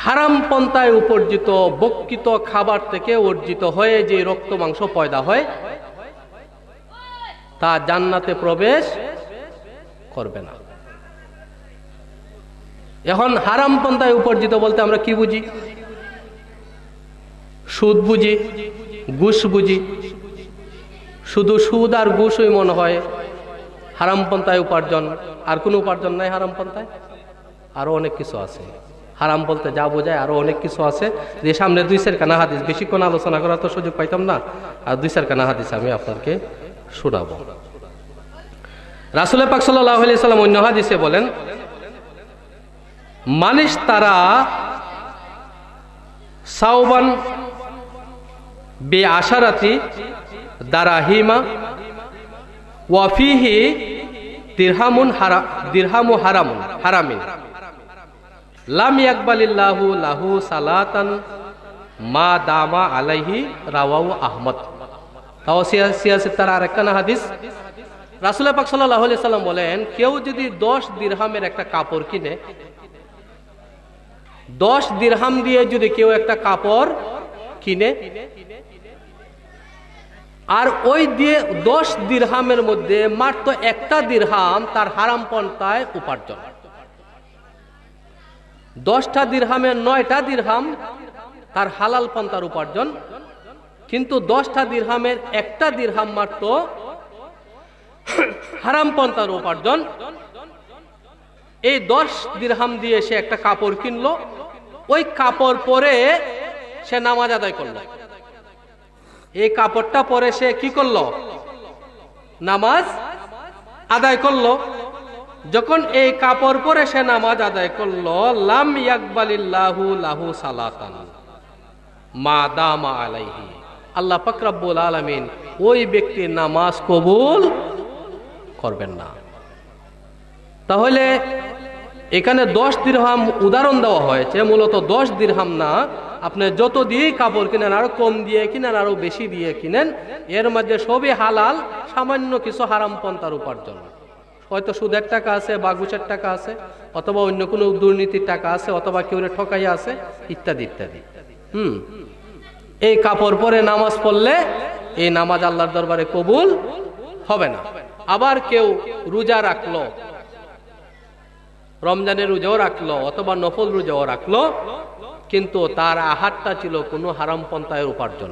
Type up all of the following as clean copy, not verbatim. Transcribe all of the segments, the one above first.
হারাম পন্থায় উপার্জিত বক্ষিত খাবার থেকে অর্জিত হয়ে যে রক্ত মাংস পয়দা হয় তা জান্নাতে প্রবেশ করবে না। এখন হারাম পন্থায় উপার্জিত বলতে আমরা কি বুঝি? সুদ বুঝি, ঘুষ বুঝি। শুধু সুদ আর ঘুষই মনে হয় হারাম পন্থায় উপার্জন, আর কোনো উপার্জন নাই হারাম পন্থায়। আরো অনেক কিছু আছে হারাম বলতে যা বোঝায়, আরো অনেক কিছু আছে। যে সামনে 2-4 খানা হাদিস, বেশিক্ষণ আলোচনা করার তো সুযোগ পাইতাম না, আর 2-4 খানা হাদিস আমি আপনাকে শোনাবো। রাসূল পাক সাল্লাল্লাহু আলাইহি সাল্লাম অন্য হাদিসে বলেন, মানিশ তারা সাওবান বে আশারাতি দারাহিমা ওয়া ফিহি দিরহামু হারামিন লাম ইয়াকবালিল্লাহু লাহু সালাতান মা দামা আলাইহি রাওয়াহু আহমদ। তাও সিয়াসিত্তার আরেকখানা হাদিস, রাসূল পাক সাল্লাল্লাহু আলাইহি সাল্লাম বলেন, কেউ যদি 10 দিরহামের একটা কাপড় কিনে, 10 দিরহাম দিয়ে যদি কেউ একটা কাপড় কিনে, আর ওই দিয়ে 10 দিরহামের মধ্যে মাত্র একটা দিরহাম তার হারাম পন্থায় উপার্জন, 10টা দিরহামের 9টা দিরহাম তার হালাল পন্থার উপার্জন, কিন্তু 10টা দিরহামের একটা দিরহাম মাত্র হারাম পন্থার উপার্জন। এই 10 দিরহাম দিয়ে সে একটা কাপড় কিনলো, ওই কাপড় পরে সে নামাজ আদায় করলো। এই কাপড়টা পরে সে কি করলো? নামাজ আদায় করলো। যখন এই কাপড় পরে সে নামাজ আদায় করলো, লাম ইয়াকবালিল্লাহু লাহু সালাতান মা দামা আলাইহি, আল্লাহ পাক রব্বুল আলামিন ওই ব্যক্তির নামাজ কবুল করবেন না। তাহলে এখানে 10 দিরহাম উদাহরণ দেওয়া হয়েছে, মূলত 10 দিরহাম না, আপনি যত দিয়ে কাপড় কিনেন, আরো কম দিয়ে কিনেন, আরো বেশি দিয়ে কিনেন, এর মধ্যে সবই হালাল, সামান্য কিছু হারাম পন্থার উপার্জন। হয়তো সুদের টাকা আছে বা ঘুষের টাকা আছে, অথবা অন্য কোনো দুর্নীতির টাকা আছে, অথবা কেউ ঠকাইয়া আছে, ইত্যাদি ইত্যাদি। এই কাপড় পরে নামাজ পড়লে এই নামাজ আল্লাহর দরবারে কবুল হবে না। আবার কেউ রোজা রাখলো, রমজানের রোজাও রাখলো অথবা নফল রোজাও রাখলো, কিন্তু তার আহারটা ছিল কোনো হারাম পন্থায় উপার্জন,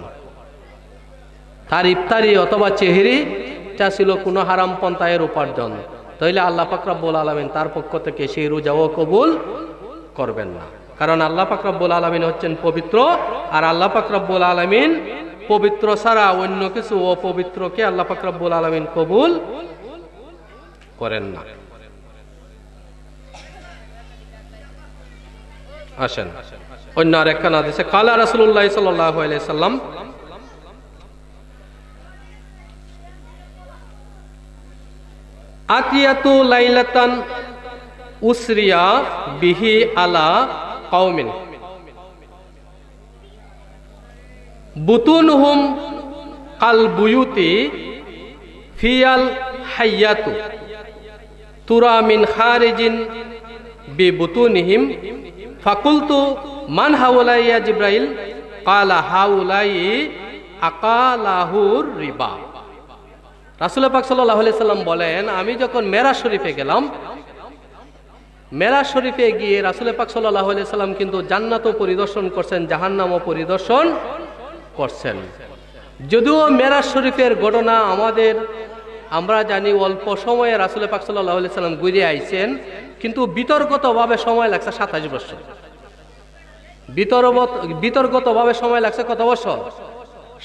তার ইফতারি অথবা চেহারিটা ছিল কোনো হারাম পন্থায় উপার্জন, তাইলে আল্লাহ পাক রব্বুল আলামিন তার পক্ষ থেকে সেই রোজাও কবুল করবেন না। কারণ আল্লাহ পাক রব্বুল আলামিন হচ্ছেন পবিত্র, আর আল্লাহ পাক রব্বুল আলামিন পবিত্র ছাড়া অন্য কিছু অপবিত্রকে আল্লাহ পাক রব্বুল আলামিন কবুল করেন না। আসেন অন্য আরেকখানা হাদিসে, কালা রাসূলুল্লাহ সাল্লাল্লাহু আলাইহি সাল্লাম, আতিয়াতু লাইলাতান উসরিয়া বিহি আলা কওমিন বুতুনহুম কাল বুয়ুতি ফিয়াল হাইয়াতু তুরা মিন খারিজিন বি বুতুনিহিম ফাকুলতু মান হাউলাই ইয়া জিব্রাইল কালা হাউলাই আকালাহুর রিবা। রাসূল পাক সাল্লাল্লাহু আলাইহি সাল্লাম বলেন, আমি যখন মেরাজ শরীফে গেলাম, মেরাজ শরীফে গিয়ে রাসূল পাক সাল্লাল্লাহু আলাইহি সাল্লাম কিন্তু জান্নাতও পরিদর্শন করছেন, জাহান্নামও পরিদর্শন করছেন। যদিও মেরাজ শরীফের ঘটনা আমরা জানি অল্প সময়ে রাসূল পাক সাল্লাল্লাহু আলাইহি সাল্লাম ঘুরে আইছেন, কিন্তু বিতর্কতভাবে সময় লাগছে 27 বছর। বিতর্কতভাবে সময় লাগছে কত বছর?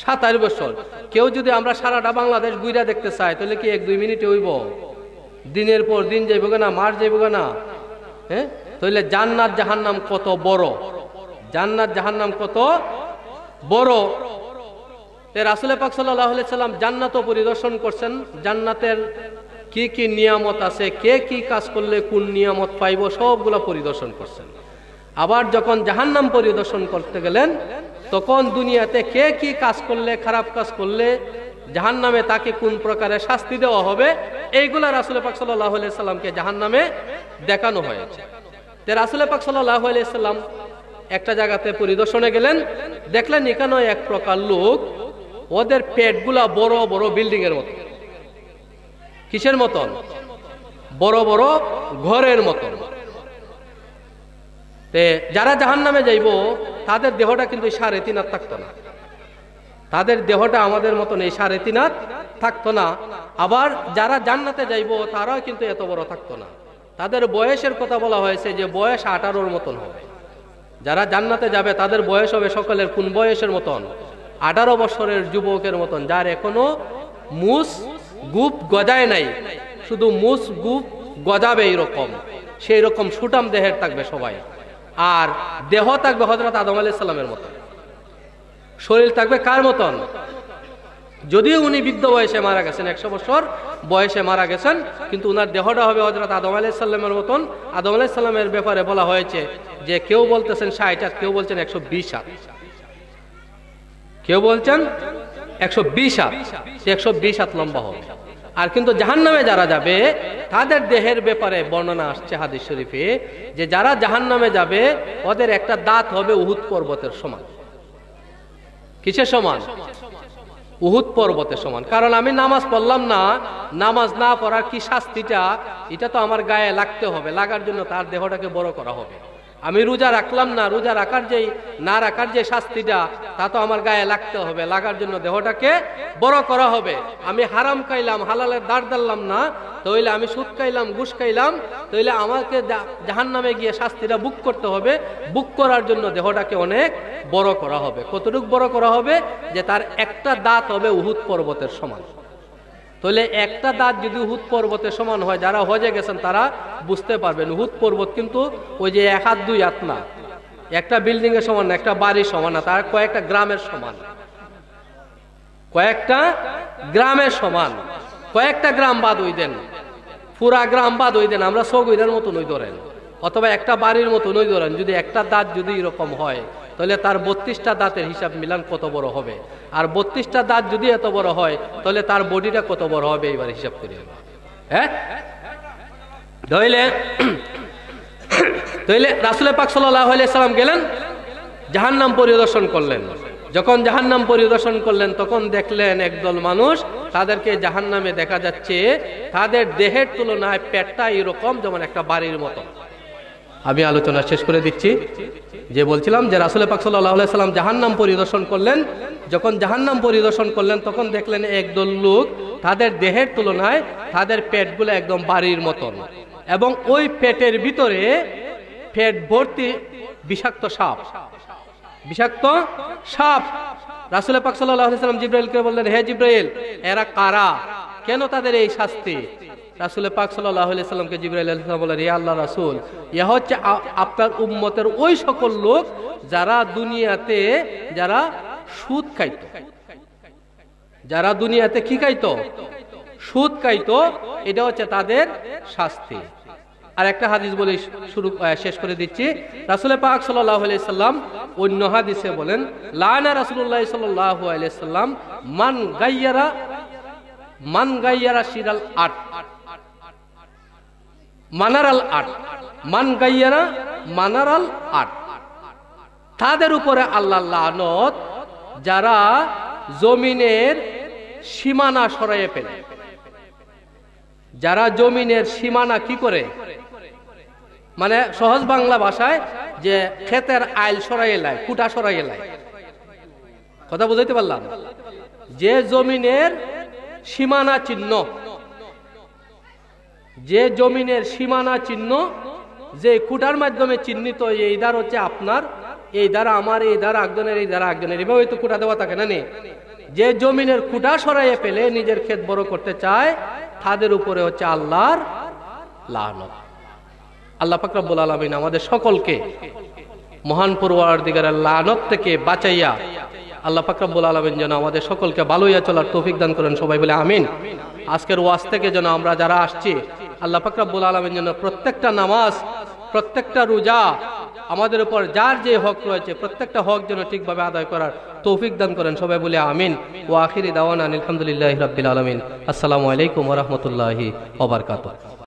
27 বছর। কেউ যদি আমরা সারাটা বাংলাদেশ ঘুরে দেখতে চাই, তাহলে কি 1-2 মিনিটে হইব? দিনের পর দিন যাইব না, মাস যাইব না। হ্যাঁ, তাহলে জান্নাত জাহান্নাম কত বড়, জান্নাত জাহান্নাম কত বড়। রাসূল পাক সাল্লাল্লাহু আলাইহি সাল্লাম জান্নাতও পরিদর্শন করছেন, জান্নাতের কি কি নিয়ামত আছে, কে কি কাজ করলে কোন নিয়ামত পাইব, সবগুলা পরিদর্শন করছেন। আবার যখন জাহান্নাম পরিদর্শন করতে গেলেন, তখন দুনিয়াতে কে কি কাজ করলে, খারাপ কাজ করলে জাহান্নামে তাকে কোন প্রকারের শাস্তি দেওয়া হবে, এইগুলা রাসূল পাক সাল্লাল্লাহু আলাইহি সাল্লামকে জাহান্নামে দেখানো হয়েছে। রাসূল পাক সাল্লাল্লাহু আলাইহি সাল্লাম একটা জায়গাতে পরিদর্শনে গেলেন, দেখলেন এখানে এক প্রকার লোক, ওদের পেটগুলা বড় বড় বিল্ডিং এর মতো। কিসের মতন? বড় বড় ঘরের মতন। যারা জাহান্নামে যাইব তাদের দেহটা কিন্তু 3.5 হাত থাকতো না, তাদের দেহটা আমাদের মতন এই 3.5 হাত থাকতো না। আবার যারা জান্নাতে যাইব তারাও কিন্তু এত বড় থাকতো না। তাদের বয়সের কথা বলা হয়েছে যে বয়স 18-র মতন হবে। যারা জান্নাতে যাবে তাদের বয়স হবে সকলের কোন বয়সের মতন? 18 বছরের যুবকের মতন, যার এখনো মুস গুপ গজায় নাই, শুধু মুস গুপ গজাবে এইরকম, সেই রকম সুটাম দেহের থাকবে সবাই। আর দেহ থাকবে হযরত আদম আলাইহিস সালামের মতন। শরীর থাকবে কার মতন? যদিও উনি বৃদ্ধ বয়সে মারা গেছেন, 100 বছর বয়সে মারা গেছেন, কিন্তু উনার দেহটা হবে হযরত আদম আলাইহিস সালামের মতন। আদম আলাইহিস সালামের ব্যাপারে বলা হয়েছে যে কেউ বলতেছেন 60 হাত, কেউ বলছেন 120 হাত, কেউ বলছেন 120 হাত, 120 হাত লম্বা হবে। আর কিন্তু জাহান্নামে যারা যাবে তাদের দেহের ব্যাপারে বর্ণনা আসছে হাদিস শরীফে যে যারা জাহান্নামে যাবে ওদের একটা দাঁত হবে উহুদ পর্বতের সমান। কিসের সমান? উহুদ পর্বতের সমান। কারণ আমি নামাজ পড়লাম না, নামাজ না পড়ার কি শাস্তিটা, এটা তো আমার গায়ে লাগতে হবে, লাগার জন্য তার দেহটাকে বড় করা হবে। আমি রোজা রাখলাম না, রোজা রাখার যেই না রাখার যে শাস্তিটা তা তো আমার গায়ে লাগতে হবে, লাগার জন্য দেহটাকে বড় করা হবে। আমি হারাম খাইলাম, হালালের দাঁড় দাঁড়লাম না, তাইলে আমি সুদ খাইলাম, ঘুষ খাইলাম, তাইলে আমাকে জাহান্নামে গিয়ে শাস্তিটা বুক করতে হবে। বুক করার জন্য দেহটাকে অনেক বড় করা হবে। কতটুকু বড় করা হবে? যে তার একটা দাঁত হবে উহুদ পর্বতের সমান। তাহলে একটা দাঁত যদি উহুদ পর্বতের সমান হয়, যারা হজে গেছেন তারা বুঝতে পারবেন উহুদ পর্বত কিন্তু ওই যে 1 হাত 2 হাত না, একটা বিল্ডিং এর সমান না, একটা বাড়ির সমান না, তার কয়েকটা গ্রামের সমান, কয়েকটা গ্রামের সমান। কয়েকটা গ্রাম বাদ ওই দেন, পুরা গ্রাম বাদ ওই দেন, আমরা সগৈরার মতো নই ধরেন, অথবা একটা বাড়ির মতো নই ধরেন। যদি একটা দাঁত যদি এরকম হয় তাহলে তার 32টা দাঁতের হিসাব মিলান কত বড় হবে। আর 32টা দাঁত যদি এত বড় হয় তাহলে তার বডিটা কত বড় হবে, এবার হিসাব করি। হ্যাঁ, তাইলে রাসূল পাক সাল্লাল্লাহু আলাইহি সাল্লাম গেলেন, জাহান্নাম পরিদর্শন করলেন। যখন জাহান্নাম পরিদর্শন করলেন তখন দেখলেন একদল মানুষ, তাদেরকে জাহান্নামে দেখা যাচ্ছে তাদের দেহের তুলনায় পেটটা এরকম যেমন একটা বাড়ির মতো। আমি আলোচনা শেষ করে দিচ্ছি। যে বলছিলাম যে রাসূল পাক সাল্লাল্লাহু আলাইহি সাল্লাম জাহান্নাম পরিদর্শন করলেন। যখন জাহান্নাম পরিদর্শন করলেন তখন দেখলেন একদল লোক, তাদের দেহের তুলনায় তাদের পেটগুলো একদম বাড়ির মতন, এবং ওই পেটের ভিতরে পেট ভর্তি বিষাক্ত সাপ, বিষাক্ত সাপ। রাসূল পাক সাল্লাল্লাহু আলাইহি সাল্লাম জিবরাইলকে বললেন, হে জিবরাইল, এরা কারা, কেন তাদের এই শাস্তি? রাসূল পাক সাল্লাল্লাহু আলাইহি সাল্লামকে জিবরাইল আলাইহিস সালাম বললেন, হে আল্লাহর রাসূল, ইয়া হচ্ছে আপনার উম্মতের ওই সকল লোক যারা দুনিয়াতে যারা সুদ খাইতো, যারা দুনিয়াতে কি খাইতো? সুদ খাইতো। এটা হচ্ছে তাদের শাস্তি। আর একটা হাদিস বলে শেষ করে দিচ্ছি। রাসূল পাক সাল্লাল্লাহু আলাইহি সাল্লাম অন্য হাদিসে বলেন, লানা রাসূলুল্লাহ সাল্লাল্লাহু আলাইহি সাল্লাম মান গায়্যারা শিরাল আট মানারাল আট, মান গায়্যারা মানারাল আট। তাদের উপরে আল্লাহর লানত যারা জমিনের সীমানা সরাইয়ে ফেলে। যারা জমিনের সীমানা কি করে, মানে সহজ বাংলা ভাষায় যে ক্ষেতের আইল সরাইয়ে লাই, কুটা সরাইয়ে লাই, কথা বুঝাইতে পারলাম? যে জমিনের সীমানা চিহ্ন, যে জমিনের সীমানা চিহ্ন যে কুটার মাধ্যমে চিহ্নিত, এই দ্বার হচ্ছে আপনার, এই দ্বারা আমার, এই দ্বারা একজনের, এই দ্বারা একজনের, এভাবে তো কুটা দেওয়া থাকে না। যে জমিনের কুটা সরাইয়ে ফেলে নিজের ক্ষেত বড় করতে চায়, তাদের উপরে হচ্ছে আল্লাহর লানত। আল্লাহ পাক রব্বুল আলামিন আমাদের সকলকে মহান পরওয়ারদিগারের লানত থেকে বাঁচাইয়া আল্লাহ পাক রব্বুল আলামিন যেন আমাদের সকলকে ভালোইয়া চলার তৌফিক দান করেন। সবাই বলে আমিন। আজকের ওয়াজ থেকে যেন আমরা যারা আসছি, আল্লাহ পাক রব্বুল আলামিন যেন প্রত্যেকটা নামাজ, প্রত্যেকটা রোজা, আমাদের উপর যার যে হক রয়েছে প্রত্যেকটা হক যেন ঠিকভাবে আদায় করার তৌফিক দান করেন। সবাই বলে আমিন। ওয়া আখিরি দাওয়ানা আলহামদুলিল্লাহি রাব্বিল আলামিন। আসসালামু আলাইকুম ওয়া রাহমাতুল্লাহি ওয়া বারাকাতুহু।